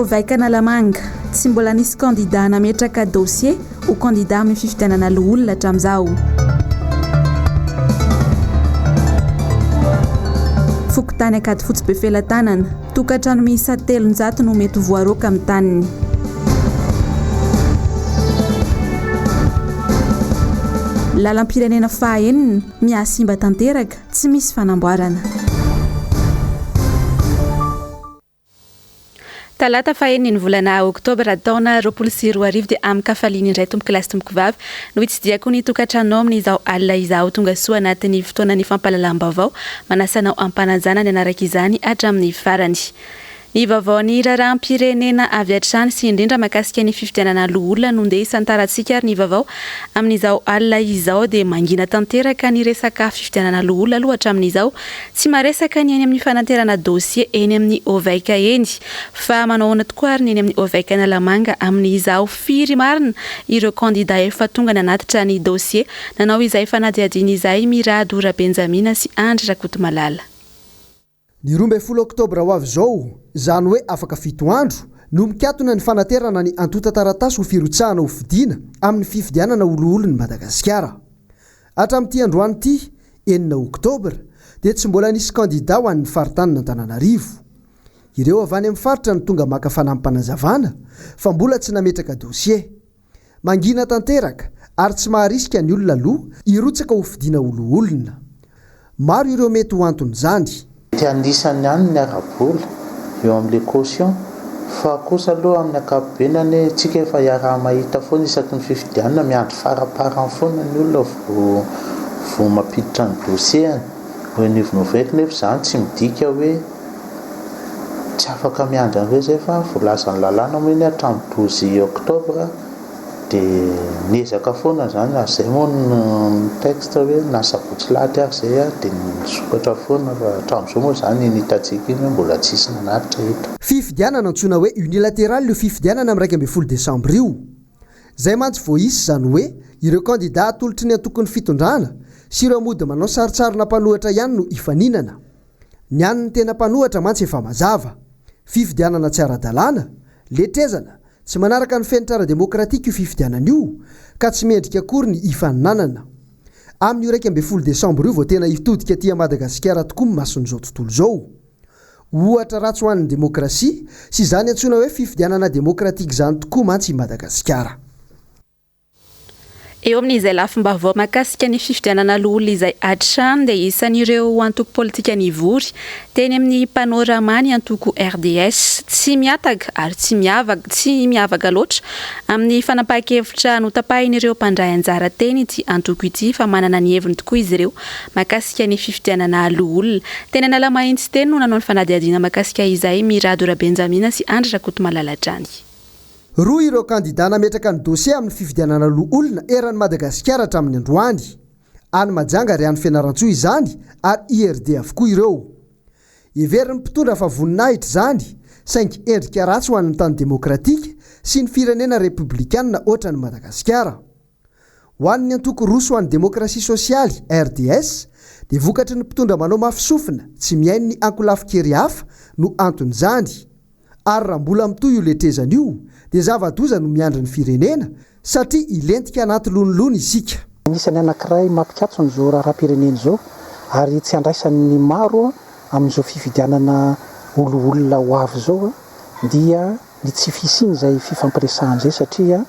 ovaika analamanga tsy mbola nisy candidat nametraka dossier ho candidat amin'ny fifidianana loolona hatramin'izao. Fokotany akady fotsy be felatanana tokantrano miisa 300 no mety voaroka amin'ny taniny. Lalam-pirenena fahaenina miasimba tanteraka tsy misy fanamboarana. Talata fahaenina volana oktobra taona 2024 dia amin'ny kafaliany indray tomboky lasy tomboky vavy no hitsidiako ny tokantrano amin'izao alina izao tonga soa anatin'ny fotoanany fampalalam-baovao manasanao ampanajana ny anaraka izany hatramin'ny farany. Ny vaovaon'ny raharaham-pirenena avy hatrany sy indrindra mahakasika ny fifidianana loolona no ndeha isantarantsika ary ny vaovao amin'izao alina izao dia mangina tanteraka ny resaka fifidianana loolona aloha hatramin'izao tsy maresaka ny eny amin'ny fananterana dossier eny amin'ny ovaika eny fa manaoana tokoa ary ny eny amin'ny ovaika analamanga amin'izao firy marina ireo candidat efa tonga nanatitra ny dossier nanao izay fanadiadiana izay Mirado Ora Benjamina sy Andry Rakotomalala. Ny 12 oktobra ho avy izao izany hoe afaka 7 andro no mikatona ny fanaterana ny antota taratasy ho firotsahana ho fidiana amin'ny fifidianana oloolon'ny Madagasikara. Hatramin'ity androany ity 9 oktobra dia tsy mbola nisy candidat ho an'ny faritany Antananarivo. Ireo avy any amin'ny faritra ny tonga maka fanampanazavana fa mbola tsy nametraka dossier. Mangina tanteraka ary tsy maharisika ny olona aloha hirotsaka ho fidiana oloolona. Maro ireo mety ho antony izany. Anisany ihany ny arabola eo amin'ilay caution fa kosa aloha amin'ny akapobenany tsika efa hiaraha mahita foana isaky ny fifidianana miandry faraparany foana ny olona vo mampiditra ny dossier hoe nivon'oveko nefa izany tsy midika hoe tsy afaka miandry an'ireo zay fa voalaza ny lalàna moa iny hatramin'ny 12 oktobra dia niezaka foana zany azay moa ny texte hoe nasabotsy lahatra ary zay dia nisokatra foana fa hatramin'izao moa zany nitatsika iny hoe mbola tsisy nanatitra eto. Fifidianana antsoina hoe unilatéral io fifidianana amin'ny 12 desambra io. Zay mantsy voaisy zany hoe ireo candidat atolotry ny antokony fitondrana sy ireo mody manao saritsarina mpanohatra ihany no ifaninana. Ny an'ny tena mpanohatra mantsy efa mazava. Fifidianana tsy ara-dalàna, letrezana, tsy manaraka ny fenitra demokratika io fifidianana io ka tsy mendrika akory ny ifaninanana. Amin'ny 12 desambra io vao tena hitodika aty Madagasikara tokoa ny mason'izao tontolo izao. Ohatra ratsy ho an'ny demokrasia sy izany antsoina hoe fifidianana demokratika izany tokoa mantsy i Madagasikara. Eo amin'izay lafim-baovao mahakasika ny fifidianana loolona izay hatrany dia isan'ireo antoko politika nivory teny amin'ny panorama ny antoko RDS tsy miataka ary tsy miavaka loatra amin'ny fanapahan-kevitra notapahin'ireo mpandray anjara teny ity antoko ity fa manana ny heviny tokoa izy ireo mahakasika ny fifidianana loolona. Teny Analamahitsy teny no nanao ny fanadihadiana mahakasika izay Mirado Ora Benjamina sy Andry Rakotomalala drany. Roa ireo candidat nametraka ny dossier amin'ny fifidianana loolona eran'ny Madagasikara hatramin'ny androany. Any Majanga ary any Fianarantsoa izany ary IRD avokoa ireo. Iverin'ny mpitondra fa voninahitra izany saingy endrika ratsy ho an'ny tany demokratika sy ny firenena republikanina ohatran'ny Madagasikara. Ho an'ny antoko roso ho an'ny demokrasia sosialy RDS dia vokatry ny mpitondra manao mafy sofina tsy miainy ny ankolafikery hafa no anton'izany. Ary raha mbola mitoy io letrezana io dia zava-doza no miandry ny firenena satria ilentika anaty lonolona isika. Anisany anankiray mampikatso n'izao raharaham-pirenena izao ary tsy andraisan'ny maro amin'izao fifidianana olona ho avy izao dia ny tsy fisiny izay fifampiresahana izay satria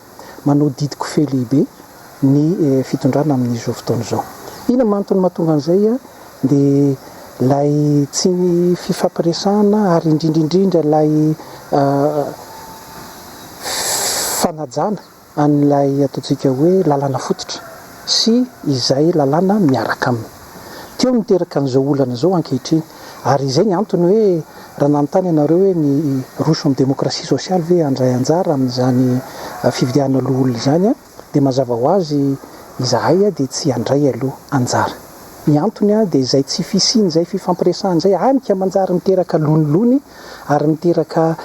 manao didy kofehy lehibe ny fitondrana amin'izao fotoana izao. Ina mantony mahatonga an'izay dia lay tsy fifampiresahana ary indrindrindrindra lay fanajana an'ilay ataontsika hoe lalàna fototra sy izay lalàna miaraka aminy. Teo miteraka an'izao olana izao ankehitriny ary izay ny antony hoe raha nanontany ianareo hoe ny roso amin'ny demokrasia sosialy ve handray anjara amin'izany fifidianana loolona izany dia mazava ho azy izahay dia tsy handray aloha anjara. Ny antony dia izay tsy fisiny izay fifampiresahana izay anika manjary miteraka lonilony ary miteraka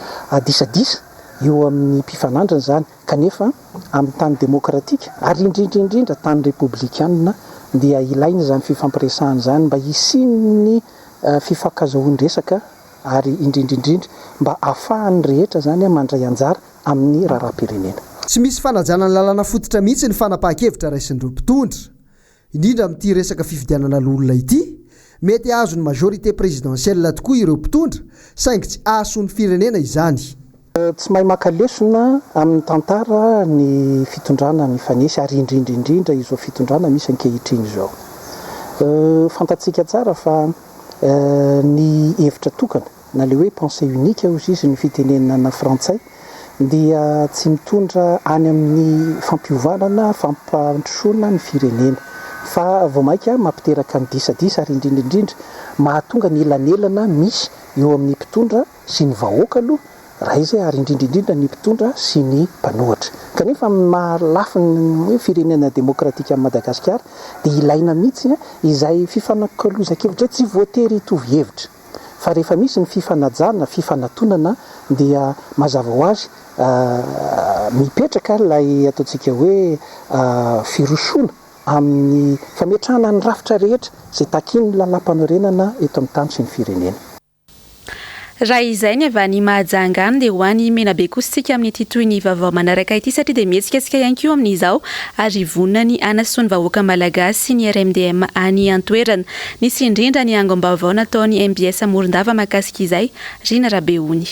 disadisa eo amin'ny mpifanandrana izany kanefa amin'ny tany demokratika ary indrindrindrindra tany republikanina dia ilaina izany fifampiresahana izany mba hisin'ny fifankazahoany resaka ary indrindrindrindra mba ahafahany rehetra zany mandray anjara amin'ny raharam-pirenena. Tsy misy fanajana ny lalàna fototra mihitsy ny fanapahan-kevitra raisin'ireo mpitondra indrindra amin'ity resaka fifidianana lolona ity. Mety azony majorité présidentielle tokoa ireo mpitondra saingy tsy ahasony firenena izany. Tsy mahay makalesona amin'ny tantara ny fitondrana ny fanesy ary indrindrindrindra izao fitondrana misy ankehitriny izao. Fantatsika tsara fa ny hevitra tokana na le hoe pensée unique ozy izy ny fitenenana frantsay dia tsy mitondra any amin'ny fampiovanana fampandrosoana ny firenena fa vao mainka mampiteraka ny disadisa ary indrindrindrindra mahatonga ny elanelana misy eo amin'ny mpitondra sy ny vahoaka aloha raha izay ary indrindrindrindra ny mpitondra sy ny mpanohatra. Kanefa mahalafy ny hoe firenena demokratika amin'ny Madagasikara dia ilaina mihitsy izay fifanankalozan-kevitra tsy voatery hitovy hevitra fa rehefa misy ny fifanajana fifanatonana dia mazava ho azy mipetraka ilay ataontsika hoe firosoana amin'ny fametrahana ny rafitra rehetra izay takiny lalam-panorenana eto amin'ny tany sy ny firenena. Raha izay ny avy any Mahajanga any dia hoany menabe kositsika amin'ny ity toy ny vaovao manaraka ity satria dia mihetsiketsika ihany koa amin'izao ary vonona ny anasoany vahoaka malagasy ny RMDM any Antoerana. Nisy indrindra ny angom-baovao nataony MBS Morondava mahakasika izay Rina Rabeony.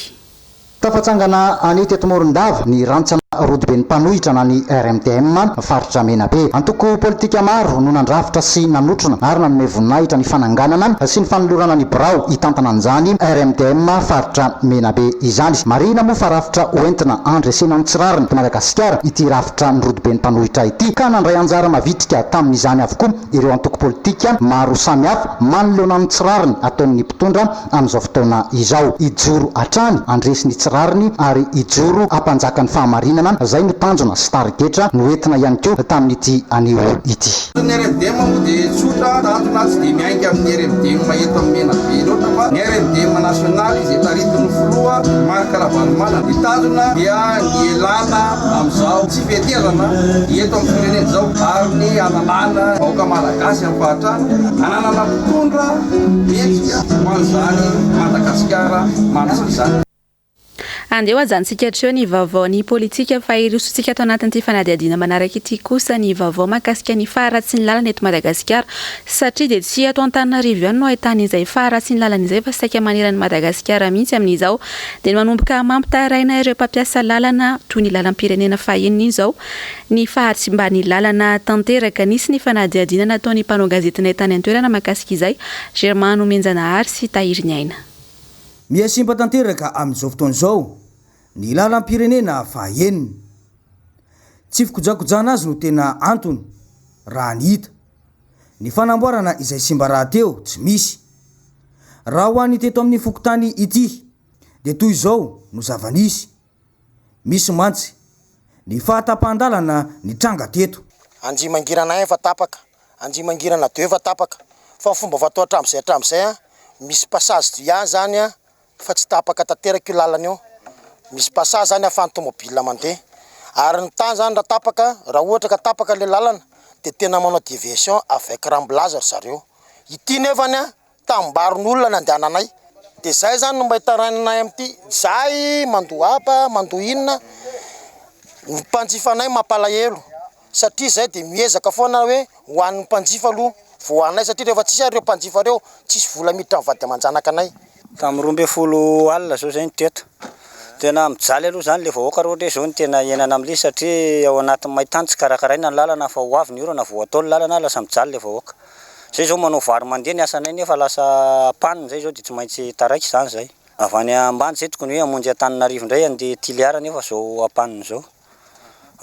Tafatsangana any teto Morondava ny rantsana rodobe ny mpanohitra na ny RMDM faritra Menabe. Antoko politika maro no nandrafitra sy nanotrona ary nanome voninahitra ny fananganana sy ny fanolorana ny birao hitantana an'izany RMDM faritra Menabe izany. Marina moa fa rafitra oentina andresena ny tsirariny Madagasikara ity rafitra ny rodobe ny mpanohitra ity ka nandray anjara mavitrika tamin'izany avokoa ireo antoko politika maro samihafa manoloana ny tsirariny ataon'ny mpitondra amin'izao fotoana izao. Ijoro hatrany andresiny tsirariny ary ijoro ampanjakan'ny fahamarinana zay no tanjona sy tarigetra no entina ihany koa tamin'ity anio ity. Ny RMDM moa dia tsotra tanjona tsy dia miainga amin'ny RMDM eto amin'ny Menabe loatra fa ny RMDM nasionaly izay taritin'ny filoha Marc Ravalomanana. Ny tanjona dia ny elana amin'izao tsy veterana eto amin'ny firenena izao ary ny analana vahoaka malagasy amin'ny fahatrana ananana mpitondra mihetsika ho an'izany Madagasikara manasa izany. Andeo ajantsika hatreo ny vaovao ny politika fa irosontsika ato anatin'ity fanadihadiana manaraka ity kosa ny vaovao mahakasika ny faharatsy ny lalana eto Madagasikara satria dia tsy ato Antananarivo ihany no ahitana izay faharatsy ny lalana izay fa saika manerana Madagasikara mihitsy amin'izao dia manomboka mampitaraina ireo mpampiasa lalana toy ny lalam-pirenena faheniny izao ny fahatsy mba ny lalana tanteraka. Nisy ny fanadihadiana nataony mpanao gazetina tany Antoerana mahakasika izay Germano Menjanahary sy Tahiry Aina. Miasimba tanteraka amin'izao fotoana izao ny lalam-pirenena faheniny. Tsy fikojakojana azy no tena antony raha ny hita. Ny fanamboarana izay simba raha teo tsy misy. Raha ho any teto amin'ny fokotany ity dia toy izao no zava-nisy. Misy mantsy ny fahatapahan-dalana ny tranga teto. Anjimangirana efa tapaka, anjimangirana 2 efa tapaka. Fa fomba fatao hatramin'izay misy passage dia zany fa tsy tapaka tanteraka io lalana io. Misy passage zany ahafahan'ny tomobile mandeha. Ary ny tany zany raha tapaka, raha ohatra ka tapaka le lalana dia tena manao déviation avec remblage zareo. Ity nefany tambaron'olona nandehananay. Dia zay zany no mba hitarainanay amin'ity. Zay mandoa apa, mandoa inona ny mpanjifanay mampalahelo satria zay dia miezaka foana hoe ho an'ny mpanjifa aloha vao anay satria rehefa tsisy ireo mpanjifa reo tsisy vola miditra mivady aman-janaka anay. Tamin'ny 12 alina zao zay ny teto. Tena mijaly aloha zany le vahoaka roatra zao ny tena ienana amin'ilay satria ao anatin'ny maintany tsy karakaraina ny lalana fa ho avy ny ora na vao atao ny lalana lasa mijaly le vahoaka. Zay zao manao vary mandeha ny asanay nefa lasa panina zay zao dia tsy maintsy taraiky zany zay. Avy any ambany zay tokony hoe hamonjy Antananarivo indray andeha Tiliara nefa zao apanina zao.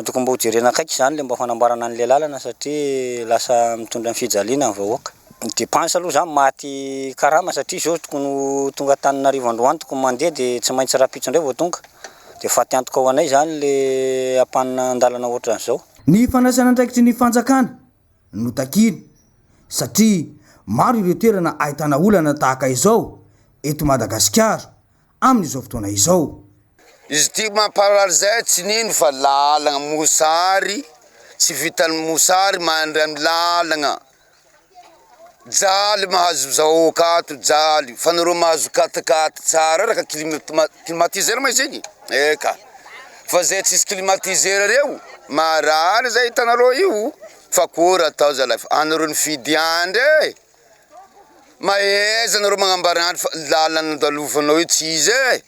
Tokony mba ho jerena akaiky zany le mba fanamboarana an'ilay lalana satria lasa mitondra ny fijaliana ny vahoaka. Ny dépense aloha zany maty karama satria zao tokony tonga Antananarivo androany tokony mandeha dia tsy maintsy rapitso indray vao tonga. Dia faty antoka ho anay zany le apanina andalana ohatran'izao. Ny fanasana andraikitry ny fanjakana no takiny satria maro ireo toerana ahitana olana tahaka izao eto Madagasikara amin'izao fotoana izao. Izy ity mamparary zay tsy nino fa lalana mosary tsy vitan'ny mosary mandray amin'ny lalana. jaly mahazo zao kato jaly fa nareo mahazo katikaty tsara raka climatiseur ma izy igny eka fa zay tsisy climatiseur reo marary zay hitanareo io fa kory atao zalahy fa anareo ny fidy andry maeza nareo magnambara andry fa lalana andalovanao io tsy izy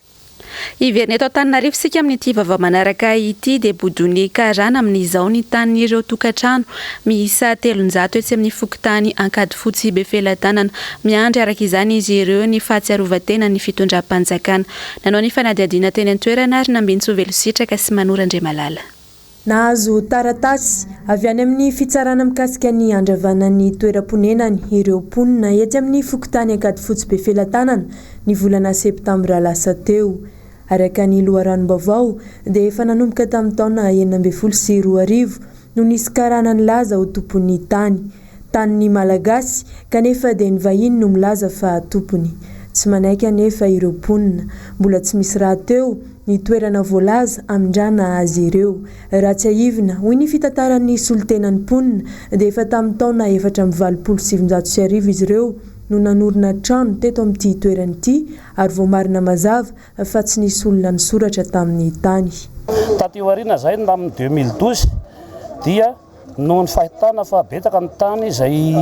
Iverne eto Antananarivo sika amin'ity vaovao manaraka ity dia bodony karana amin'izao ny tanin'ireo tokantrano miisa 300 etsy amin'ny fokontany ankady fotsy Befelantanana miandry araka izany izy ireo ny fahatsiarovatena ny fitondram-panjakana nanao ny fanadihadiana teny an-toerana ary Nambintsovelo sitraka sy Manora Andriamalala. Nahazo taratasy avy any amin'ny fitsarana mikasika ny andravanany toeram-ponenany ireo mponina etsy amin'ny fokontany ankady fotsy Befelantanana ny volana septambra lasa teo. Araka ny loharanom-baovao dia efa nanomboka tamin'ny taona 2024 no nisy karana nilaza ho tompon'ny tany malagasy kanefa dia ny vahiny no milaza fa tompony. Tsy manaiky anefa ireo mponina mbola tsy misy raha teo ny toerana voalaza amindrana azy ireo. Raha tsy aivina hoy ny fitantaran'ny solitenan'ny mponina dia efa tamin'ny taona 427 izy ireo no nanorina trano teto amin'ity toerana ity ary vao marina mazava fa tsy nisy olona nisoratra tamin'ny tany. Taty aoriana zay amin'ny 2012 dia noho ny fahitana fa betsaka ny tany izay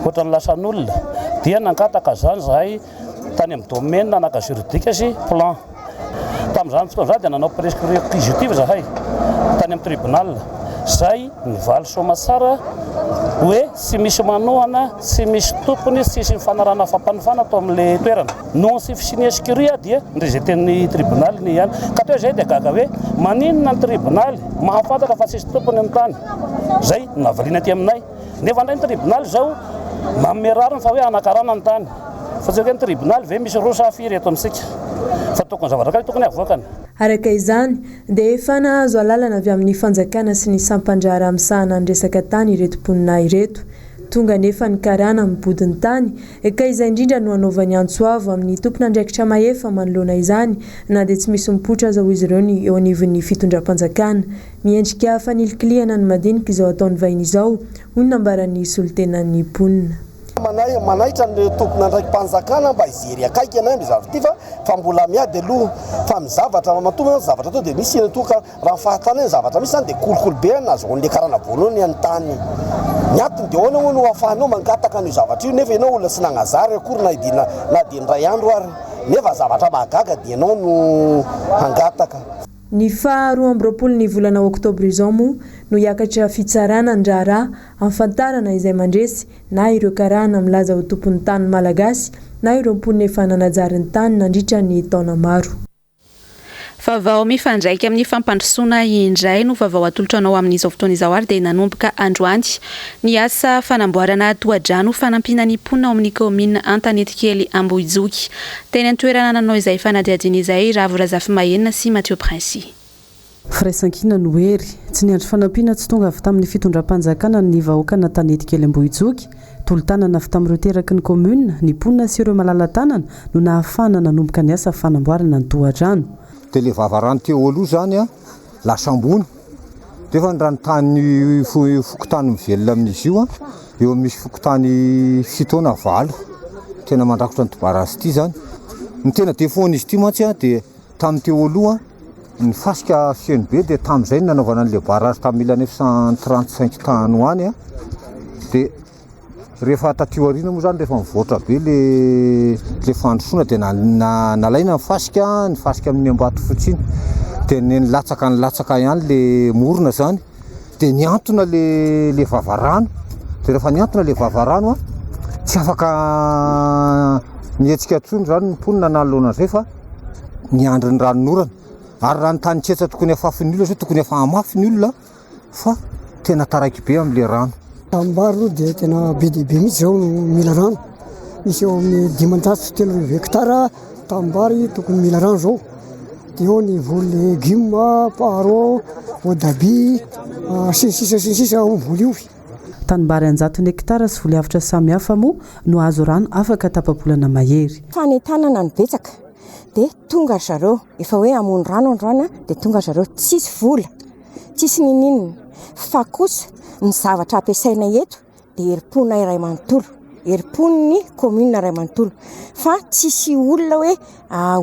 ohatran'ny lasan'olona dia nangataka zany zahay tany amin'ny domaine nanaka juridique sy plan. Tamin'izany fotoana dia nanao prescriptive zahay tany amin'ny tribunal zay nivaly soma tsara hoe tsy misy manohana tsy misy tompony tsisy mifanarana fampanofana atao amin'ilay toerana noho sy fisinyescuria dia nrejeten'ny tribunal ny ihany ka toa zay dia gaga hoe maninona ny tribunal mahafantatra fa tsisy tompony amin'ny tany zay navaliana aty aminay nefa ndray ny tribunal zao mamerariny fa hoe anakarana ny tany fa tsy hoe ny tribunal ve misy rosa afiry eto amintsika fa tokony zavatra kay tokony avoakany. Araka izany dia efa nahazo alalana avy amin'ny fanjakana sy ny sampandrara amsahana ny resaka tany ireto mponina ireto. Tonga nefa ny karana mibodiny tany ka izay indrindra no anaovany antsoavo amin'ny tompona andraikitra mahefa manoloana izany na dia tsy misy mipoitra aza ho izy ireo ny eo anivon'ny fitondram-panjakana. Miendrika fanilikiliana ny madinika izao ataon'ny vahiny izao hoy nambaran'ny solitenan'ny mponina. Manaitra ny tompona andraiky mpanjakana mba izery akaiky anay mizavatra ty fa mbola miady aloha fa mizavatra matomana zavatra to dia misy iny toka raha fahatana ny zavatra misy zany dia kolokolo be nazoan'le karana voalohany any tany miatony dia ahoana moa no ahafahanao mangataka ny zavatra io nefa ianao olona sy nagnazary akory na dia ndray andro ary nefa zavatra mahagaga dia ianao no hangataka. Ny faharoa amby roapolo ny volana oktobra izao moa no hiakatra fitsarana ny raharaha afantarana izay mandresy na ireo karana milaza ho tompon'ny tany malagasy na ireo mponina efa nanajary ny tany nandritra ny taona maro. Vaovao mifandraika amin'ny fampandrosoana indray no vaovao atolotra anao amin'izao fotoana izao ary dia nanomboka androany ny asa fanamboarana tohadrano fanampina ny mponina ao amin'ny komina Antanety kely Ambohijoky. Teny an-toerana nanao izay fanadihadiana izay Ravo Razafy sy Mathieu Princy. Firaisankina no hery tsy niandry fanampina tsy tonga avy tamin'ny fitondram-panjakana ny vahoaka Antanety kely Ambohijoky. Tolo-tanana avy tamin'ireo teraky ny komuna ny mponina sy ireo malala-tanana no nahafana nanomboka ny asa fanamboarana ny tohadrano. Dia ilay vavarano teo aloha zany lasa ambony dia efa ny ranotany fokotany mivelona amin'izy io eo misy fokotany 7 taona 9 tena mandrakotra ny tobarazy ity zany ny tena defaut izy ity mantsy dia tamin'ny teo aloha ny fasika feno be dia tamin'izay nanaovana an'ilay barazy tamin'ny 1935 tany ho any dia rehefa tatio arina moa zany rehefa mivoatra be le fandrosoana dia nalaina ny fasika amin'ny ambato fotsiny dia nilatsaka ihany le morona zany dia niantona le vavarano dia rehefa niantona le vavarano tsy afaka mihetsika tsony zany ny mponina naloana zay fa niandry ny ranonorana ary raha ny tany tsetsa tokony afafy ny olona zay tokony efa hamafy ny olona fa tena taraiky be amin'le rano. Tambaro dia tena be dia be mihitsy zao mila rano misy eo amin'ny 530 hektara tambary tokony mila rano zao dia eo ny voly légume paro voatabia sisa voly io. Tanimbary 100 hektara sy voly avitra samy hafa moa no azo rano afaka tapapolana mahery. Fanentanana ny betsaka dia tonga zareo efa hoe hamono rano androany dia tonga zareo tsisy vola tsisy ninina fa kosa ny zavatra ampiasaina eto dia heri-pona iray manontolo heripon'ny commune ray manontolo fa tsisy olona hoe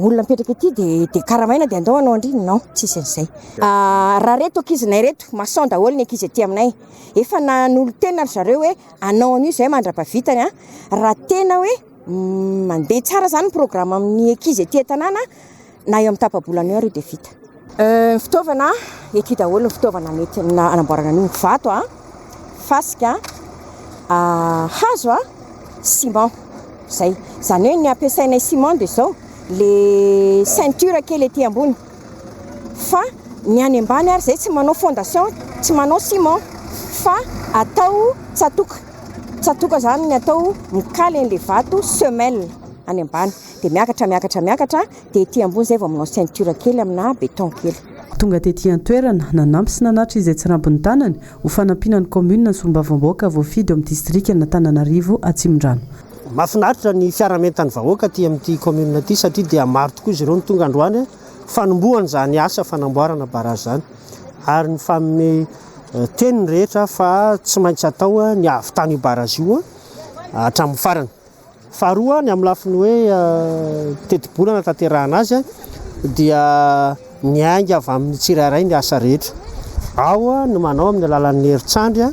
olona mipetraka aty de karamaina de andao anao andriny non tsisy an'izay raha reto ankizinay reto mason daholo ny ankizy aty aminay efa nanolo tena ry zareo hoe anao an'io zay mandrapavitany raha tena hoe mandeha tsara zany programme amin'ny ankizy aty tanàna na eo amin'ny tapabolana eo areo de vita fitaovana ety daholo ny fitaovana mety anamboarana an'io vato fasika hazo ciment zay zany hoe ny ampiasainay ciment de zao le ceinture kely ety ambony fa ny any ambany ary zay tsy manao fondation tsy manao ciment fa atao tsatoka zany ny atao mikaly an'le vato semelle any ambany de miakatra de ety ambony zay vao manao ceinture kely amina béton kely tonga tetỳ an-toerana nanampy sy nanatra izay tsy rambony tanany ho fanampinan'ny commune ny solombavam-bahoaka voafidy eo amin'ny distrika n'Antananarivo Atsimondrano. Mahafinaritra ny fiaramentany vahoaka ty amin'ity commune ty satria dia maro tokoa izy ireo ny tonga androany fanombohana zany asa fanamboarana barazy zany ary ny famme teniny rehetra fa tsy maintsy atao ny avy tany io barazy io hatramin'ny farany. Faharoa ny amin'ny lafiny hoe tetibolana tanterahana azy dia ny ainga avy amin'ny tsirairay ny asa rehetra ao ny manao amin'ny alalan'ny herintsandry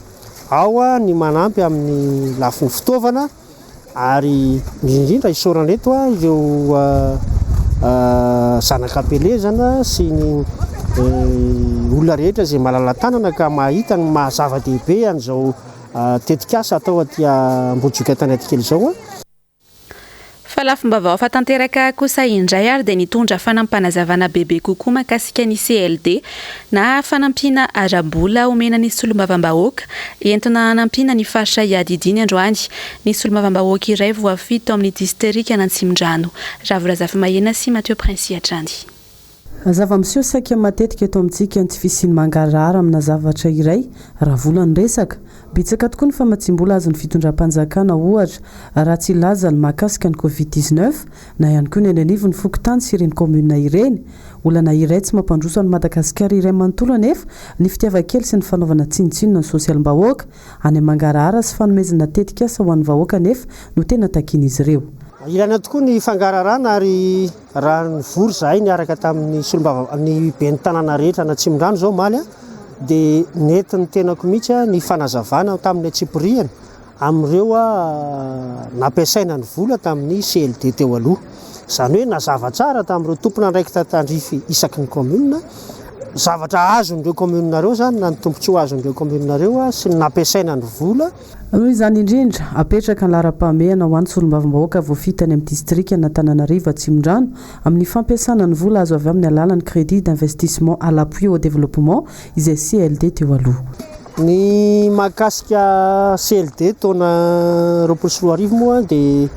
ao ny manampy amin'ny lafiny fitaovana ary indrindra isaorana eto ireo zanak'ampelezana sy ny olona rehetra zay malala tanana ka mahita ny mahazava-dehibe an'izao tetikasa atao aty Ambodijoka tany aty kely zao Falafombavao fatanteraka kosa indray ary dia nitondra fanampanazavana bebe kokoa mahakasika ny CLD na fanampiana arabola omena ny solombavam-bahoaka entina hanampiana ny faritra iadidiny androany. Ny solombavam-bahoaka iray voafidy tao amin'ny distrika Antsimondrano. Ravorazafy Mahena sy Mathieu Prince Atrany. Zava-miseho saika matetika eto amintsika ny tsy fisiany mangarara amina zavatra iray raha volany resaka bitsaka tokoa ny famatsimbola azon'ny fitondram-panjakana ohatra raha tsy ilazany mahakasika ny Covid-19 na ihany koa ny anivony fokotany sy ireny commune ireny olana iray tsy mampandroso any Madagasikara iray manontolo anefa ny fitiava-kely sy ny fanaovana tsinotsinona ny sosialim-bahoaka any mangarara sy fanomezana tetikasa ho an'ny vahoaka anefa no tena takian'izy ireo. Ilaina tokoa ny fangararana ary raha ny vory zahay niaraka tamin'ny ny ben'ny tanàna rehetra na Atsimondrano zao maly dia nentin'ny tenako mihitsy ny fanazavana tamin'ny atsipiriany amin'ireo nampiasaina ny vola tamin'ny CLD teo aloha. Zany hoe nazava tsara tamin'ireo tompona andraiky tatandrify isaky ny commune zavatra azon'ireo commune reo zany na ny tompontsoa azon'ireo commune reo sy ny nampiasaina ny vola. Noho izany indrindra apetraka ny laharam-pahamehana ho an'ny solombavam-bahoaka voafitany amin'ny distrika n'Antananarivo Atsimondrano amin'ny fampiasana ny vola azo avy amin'ny alalan'ny crédit d'investissement à l'appui au développement izay CLD teo aloha. Ny mahakasika CLD taona 2024 moa dia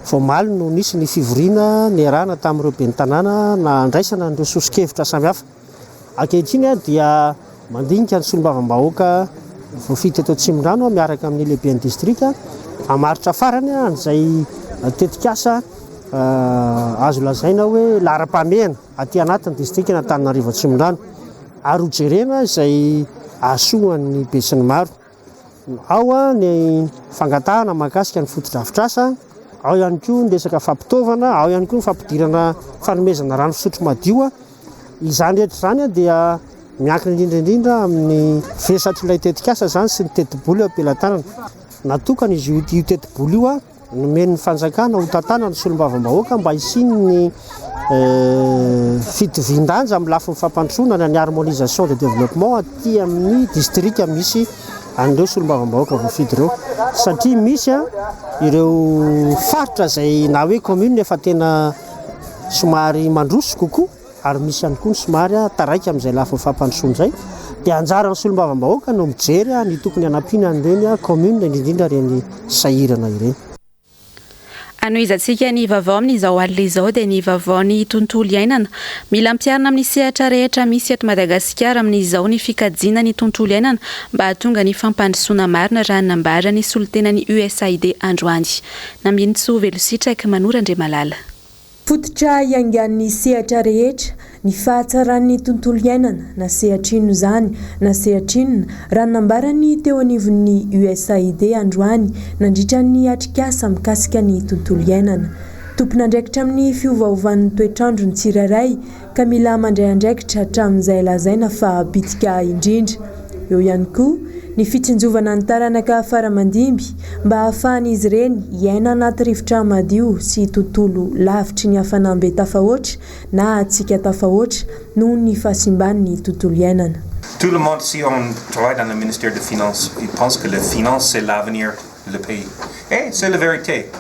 voamaly no nisy ny fivoriana ny arahana tamin'ireo ben'ny tanàna na andraisana n'ireo sosikevitra samihafa. Ankehitriny dia mandinika ny solombavam-bahoaka voafidy eto Atsimondrano miaraka amin'ny lehibe ny distrika amaritra farany an'izay tetikasa azo lazaina hoe laharam-pahamehana aty anatin'ny distrika n'Antananarivo Atsimondrano ary hojerena izay ahasoan'ny be sy ny maro. Ao ny fangatahana mahakasika ny fotodrafitrasa, ao ihany koa ny resaka fampitaovana, ao ihany koa ny fampidirana fanomezana rano fisotro madio. Izany rehetra zany dia miankina indrindra amin'ny vesatr'ilay tetikasa zany sy ny tetiboly ampelantanana. Natokana izy io tetiboly io nomen'ny fanjakana ho tantana ny solombavam-bahoaka mba hisiny ny fitovian-danja amin'ny lafin'ny fampandrosoana ny harmonisation de développement aty amin'ny distrika misy an'ireo solombavam-bahoaka voafidy ireo satria misy ireo faritra zay na hoe commune efa tena somary mandroso kokoa ary misy ihany koa ny somary taraiky amin'izay lafin'ny fampandrosoana izay dia anjaran'ny solombavam-bahoaka no mijery ny tokony hanampiana an'ireny commune indrindra reny sahirana ireny. Anoizantsika ny vaovao amin'izao alina izao dia ny vaovao ny tontolo iainana. Mila ampiarina amin'ny sehatra rehetra misy eto Madagasikara amin'izao ny fikajiana ny tontolo iainana mba hahatonga ny fampandrosoana marina raha nambara ny solotenan'ny USAID androany. Naminitso Velositraka Manora Andriamalala. Fototra iangan'ny sehatra rehetra ny fahatsaran'ny tontolo iainana na sehatrino zany na sehantrinona raha nambarany teo anivon'ny USAID androany nandritra ny atrikasa mikasika ny tontolo iainana. Tompona andraikitra amin'ny fiovaovan'ny toetrandro ny tsirairay ka mila mandray andraikitra hatramin'izay lazaina fa bitika indrindra. Eo ihany koa ny fitsinjovana ny taranaka faramandimby mba ahafahan'izy ireny iaina anaty rivotra madio sy tontolo lavitry ny hafanambe tafahoatra na atsika tafahoatra noho ny fahasimban'ny tontolo iainana. Tout le monde, si on travaille dans le ministère des Finances, il pense que la finance, c'est l'avenir du pays. Et c'est la vérité.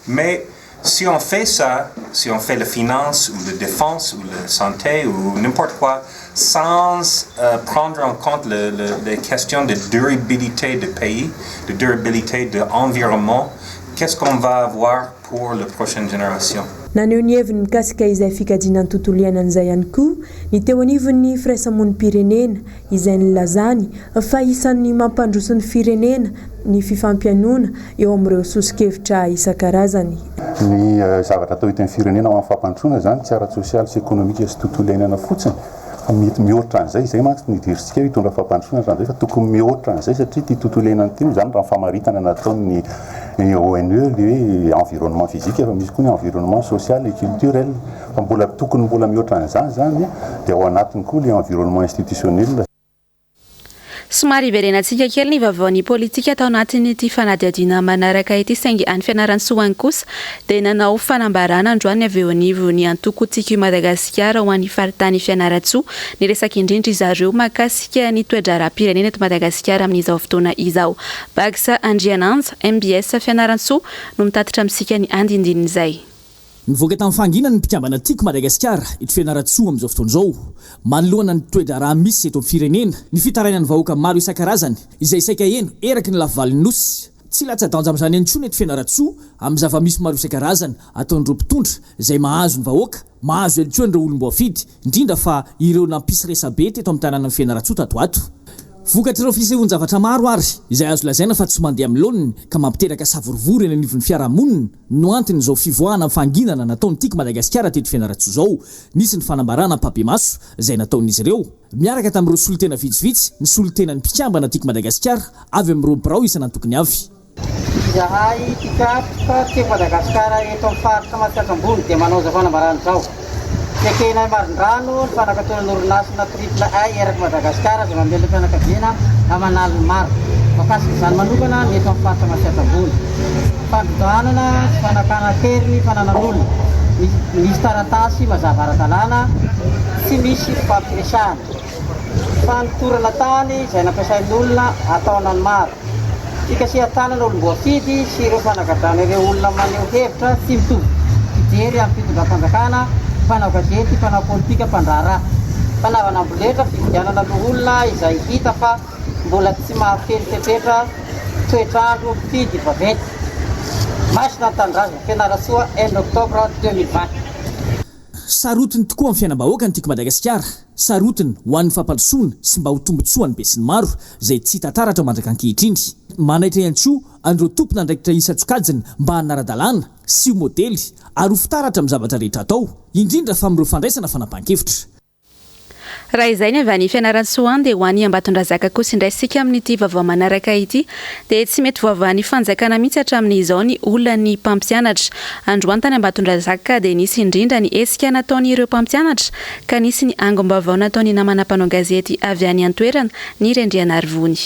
Mais si on fait ça, si on fait la finance ou la défense ou la santé ou n'importe quoi, sans prendre en compte les questions de durabilité du pays, de durabilité de l'environnement, qu'est-ce qu'on va avoir pour la prochaine génération? Naneho ny heviny mikasika izay fikajinan'ny tontolo iainana izay ihany koa ny teo anivon'ny firaisamon'nym-pirenena izay nilazany fa isan'ny mampandroso ny firenena ny fifampianoana eo amin'ireo sosikevitra isan-karazany. Ny zavatra atao hitan'ny firenena amin'ny fampandrosoana zany tsy ara-tsosialy sy ekonomika sy tontolo iainana fotsiny. Mety mihoatra an'izay, izay manko ny dirisika hitondra fampandrosoana zany fa tokony mihoatra an'izay satria ty tontolo iainana ity zany raha famaritana nataon'ny ONU le environnement physique fa misy koa ny environnement social et culturel fa mbola tokony mbola mihoatra an'izany zany dia ao anatiny koa le environnement institutionnel. Somary iverenantsika kely ny vaovaon'ny politika tao anatin'ity fanadihadiana manaraka ity saingy any fianarany soany kosa dia nanao fanambarana androany avy eo anivo ny antoko tsiky Madagasikara ho an'ny faritany fianaratsoa ny resaka indrindra izareo mahakasika ny toe-dra-ra-pirenena eto Madagasikara amin'izao fotoana izao. Bagsa Andriananja MBS fianaratsoa no mitatitra amintsika ny andindin'izay. Nivoaka tamin'ny fanginany mpikambana tiako Madagasikara ito fianaratsoa amin'izao fotoan'izao manoloana ny toe-draharaha misy eto amin'ny firenena ny fitarainany vahoaka maro isan-karazany izay saika eno eraky ny lavaliny nosy tsy latsa-danja amin'izany antsony eto fianaratsoa amin'ny zava-misy maro isan-karazany ataon'ireo mpitondra izay mahazo ny vahoaka mahazo elotsoan'ireo olom-boafidy indrindra fa ireo nampisy resabe teto amin'ny tanàna ny fianaratsoa tatoato. Vokatr'ireo fisehoan-javatra maro ary izay azo lazaina fa tsy mandeha amin'ny laoniny ka mampiteraka savorovory eny anivon'ny fiarahamonina no antony izao fivoahana fanginana nataon'ny tiako Madagasikara teto fianaratsoa izao. Nisy ny fanambarana Papiamaso izay nataon'izy ireo miaraka tamin'ireo solotena vitsivitsy ny solotena ny mpikambana tiako Madagasikara avy amin'ireo birao isan'antokony avy. Izahay mpikapika tiako Madagasikara eto amin'ny faritra Matsakambony dia manao zao fanambarana izao. Tekena Marindrano, fanakatona orinasina triple A eraky Madagasikara izay mamelona fianakaviana amanalo maro. Makasika izany manokana ny eto amin'ny faritra Matsakambony. Fandodanana, fanakana tery, fananan'olona. Misy taratasy mazava ara-dalàna, tsy misy fampiresahana. Fanotorana tany izay nampiasain'olona ataonany maro. Fikasihan-tanana olom-boafidy sy ireo fanagadrana ireo olona maneho hevitra tsy mitovy. Fijery amin'ny fitondram-panjakana, mpanao gazety, mpanao politika, mpandraharaha. Fanaovana amboletra fividianana olona izay hita fa mbola tsy mahafely tepetra toetrandro mpifidy vaventy. Masina Tanindrazana Fianarantsoa 1 octobre 2020. Sarotiny tokoa amin'ny fiainam-bahoaka ny tiako Madagasikara. Sarotiny ho an'ny fampandrosoana sy mba ho tombotsoa ny be sy ny maro izay tsy tataratra mandraka ankehitriny. Manaitra ihany-tsoa an'ireo tompona andraikitra isa-tsokajiny mba hanara-dalàna sy ho modely ary ho fitaratra amin'ny zavatra rehetra atao indrindra fa amin'ireo fandraisana fanapahan-kevitra. Raha izay ny avy any fianaratsoa dia ho an'ny Ambatondrazaka kosa indraisika amin'ity vaovao manaraka ity dia tsy mety voavahan'ny fanjakana mihitsy hatramin'izao ny olona ny mpampianatra. Androany tany Ambatondrazaka dia nisy indrindra ny esika nataon'ireo mpampianatra ka nisy ny angom-baovao nataony namana mpanao gazety avy any an-toerana ny Rendriana Arivony.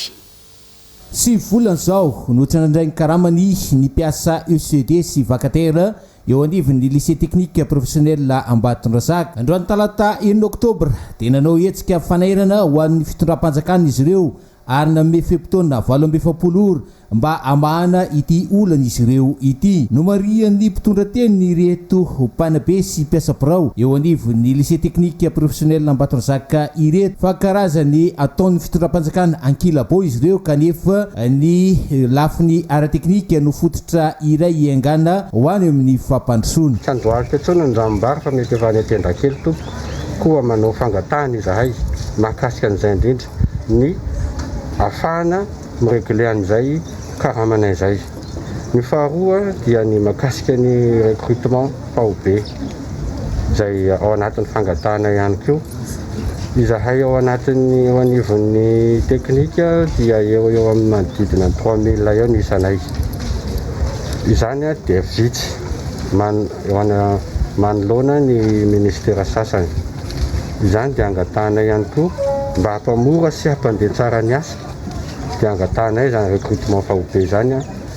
Sy volana zao notrandrainy karamany ny mpiasa ECD sy vacataire eo anivon'ny lycée technique professionnel Ambatondrazaka. Androany talata 1 octobre dia nanao hetsika fanairana ho an'ny fitondram-panjakana izy ireo ary nanome fepotona 27 ora mba amahana ity olana izy ireo ity. Nomarian'ny mpitondra teny reto mpanabe sy mpiasa birao eo anivon'ny lycée technique professionnel Ambatondrazaka ireto fa karazany ataon'ny fitondram-panjakana ankilabo izy ireo kanefa ny lafiny ara-teknika no fototra iray iangana ho any amin'ny fampandrosoana. Sandoarika tsona ny ranom-bary fa mety efa any atendra kely tompo koa manao fangatahana izahay mahakasika an'izay indrindra ny afahana miregle an'izay karamanay izay. Ny faharoa dia ny mahakasika ny recrutement paobe zay ao anatin'ny fangatahana ihany koa izahay ao anatin'ny eo anivon'ny teknika dia eo amin'ny manodidina 3000 eo ny isanay izany dia vitsy manoloana ny ministera sasany izany dia angatahana ihany koa mba hampamora sy hampandeha tsara ny asa dia angatahana izany recrutement fahobe zany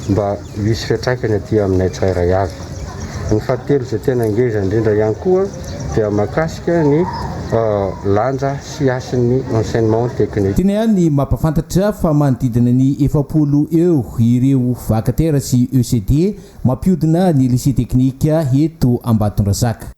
mba hisy fiantraikany aty aminay tsirairay avy ny fahatelo izay tena ngeza indrindra ihany koa dia mahakasika ny lanja sy asin'ny enseignement technique. Tena ihany ny mampafantatra fa manodidina ny 700 eo ireo vacataire sy ECD mampiodina ny lycée technique eto Ambatondrazaka.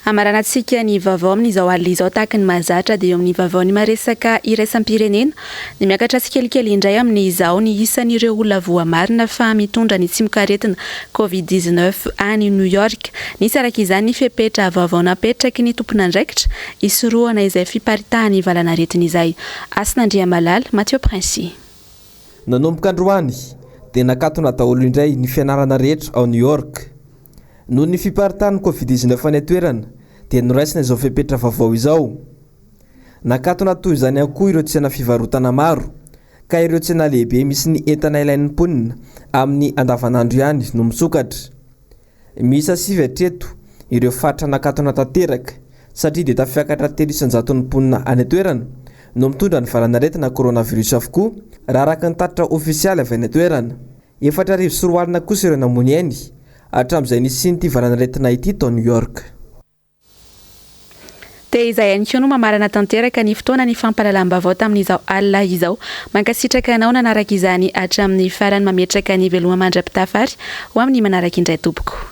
Amaranantsika ny vaovao amin'izao alina izao tahaka ny mahazatra dia eo amin'ny vaovao ny maresaka iraisam-pirenena ny miakatra tsikelikely indray amin'izao ny isan'ireo olona voamarina fa mitondra ny tsy mikaretina COVID-19 any New York. Nisy araka izany ny fepetra vaovao napetraky ny tompon'andraikitra isoroana izay fiparitahany ivalana aretina izay. Asin'Andriamalala, Mathieu Princy. Nanomboka androany dia nakatona daholo indray ny fianarana rehetra ao New York. Noho ny fiparitahany COVID-19 any atoerana dia noraisina izao fepetra vaovao izao. Nakatona toy izany akoho ireo tsena fivarotana maro ka ireo tsena lehibe misy ny entana ilain'ny mponina amin'ny andavanandro ihany no misokatra. Misy 7 hatreto ireo fatra nakatona tanteraka satria dia tafiakatra 300 mponina any atoerana no mitondra ny valanaretina coronavirus avokoa raha araka ny tatitra ofisialy avy any atoerana. 4 sy roa alina kosa ireo namony ainy hatramin'izay nisy ny valanaretina ity tao New York. Dia izay ihany koa no mamarana tanteraka ny fotoana ny fampahalalam-baovao tamin'izao alina izao. Mankasitraka anao nanaraka izany hatramin'ny farany mametraka ny veloma mandrapitafary ho amin'ny manaraka indray tompoko.